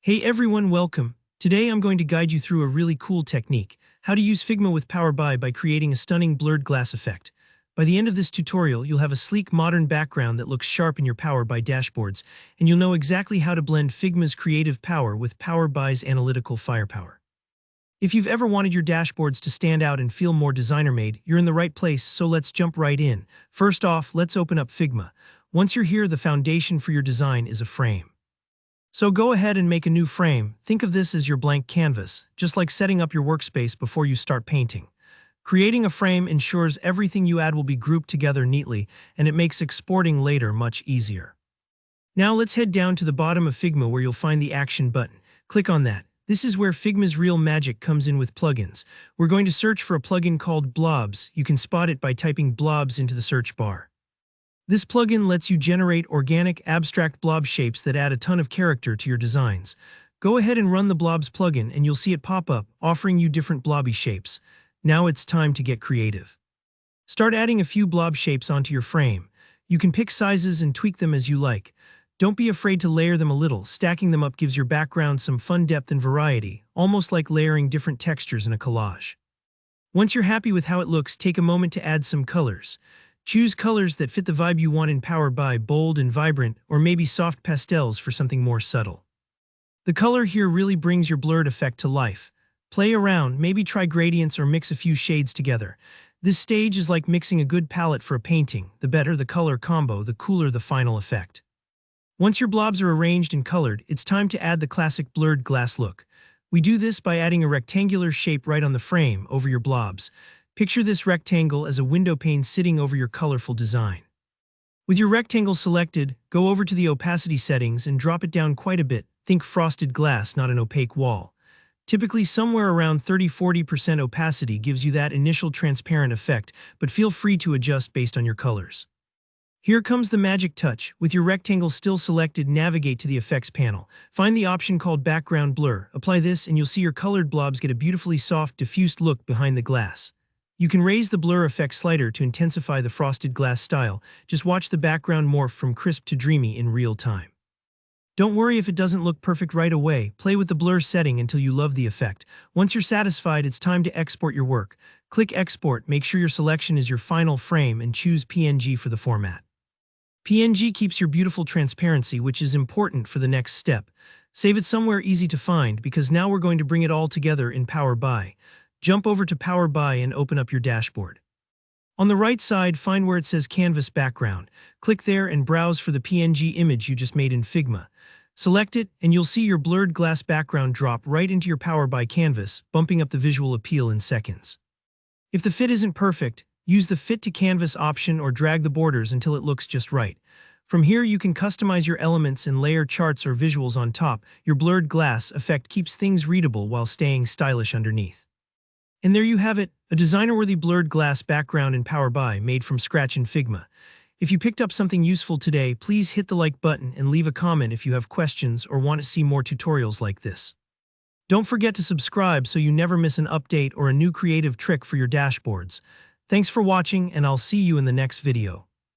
Hey everyone, welcome. Today I'm going to guide you through a really cool technique, how to use Figma with Power BI creating a stunning blurred glass effect. By the end of this tutorial, you'll have a sleek modern background that looks sharp in your Power BI dashboards, and you'll know exactly how to blend Figma's creative power with Power BI's analytical firepower. If you've ever wanted your dashboards to stand out and feel more designer-made, you're in the right place, so let's jump right in. First off, let's open up Figma. Once you're here, the foundation for your design is a frame. So go ahead and make a new frame. Think of this as your blank canvas, just like setting up your workspace before you start painting. Creating a frame ensures everything you add will be grouped together neatly, and it makes exporting later much easier. Now let's head down to the bottom of Figma where you'll find the Action button. Click on that. This is where Figma's real magic comes in with plugins. We're going to search for a plugin called Blobs. You can spot it by typing Blobs into the search bar. This plugin lets you generate organic, abstract blob shapes that add a ton of character to your designs. Go ahead and run the Blobs plugin and you'll see it pop up, offering you different blobby shapes. Now it's time to get creative. Start adding a few blob shapes onto your frame. You can pick sizes and tweak them as you like. Don't be afraid to layer them a little. Stacking them up gives your background some fun depth and variety, almost like layering different textures in a collage. Once you're happy with how it looks, take a moment to add some colors. Choose colors that fit the vibe you want in Power BI, bold and vibrant, or maybe soft pastels for something more subtle. The color here really brings your blurred effect to life. Play around, maybe try gradients or mix a few shades together. This stage is like mixing a good palette for a painting. The better the color combo, the cooler the final effect. Once your blobs are arranged and colored, it's time to add the classic blurred glass look. We do this by adding a rectangular shape right on the frame over your blobs. Picture this rectangle as a window pane sitting over your colorful design. With your rectangle selected, go over to the opacity settings and drop it down quite a bit. Think frosted glass, not an opaque wall. Typically somewhere around 30–40% opacity gives you that initial transparent effect, but feel free to adjust based on your colors. Here comes the magic touch. With your rectangle still selected, navigate to the effects panel. Find the option called background blur. Apply this and you'll see your colored blobs get a beautifully soft, diffused look behind the glass. You can raise the blur effect slider to intensify the frosted glass style. Just watch the background morph from crisp to dreamy in real time. Don't worry if it doesn't look perfect right away. Play with the blur setting until you love the effect. Once you're satisfied, it's time to export your work. Click Export, make sure your selection is your final frame, and choose PNG for the format. PNG keeps your beautiful transparency, which is important for the next step. Save it somewhere easy to find, because now we're going to bring it all together in Power BI. Jump over to Power BI and open up your dashboard. On the right side, find where it says Canvas Background. Click there and browse for the PNG image you just made in Figma. Select it, and you'll see your blurred glass background drop right into your Power BI canvas, bumping up the visual appeal in seconds. If the fit isn't perfect, use the Fit to Canvas option or drag the borders until it looks just right. From here, you can customize your elements and layer charts or visuals on top. Your blurred glass effect keeps things readable while staying stylish underneath. And there you have it, a designer-worthy blurred glass background in Power BI made from scratch in Figma. If you picked up something useful today, please hit the like button and leave a comment if you have questions or want to see more tutorials like this. Don't forget to subscribe so you never miss an update or a new creative trick for your dashboards. Thanks for watching, and I'll see you in the next video.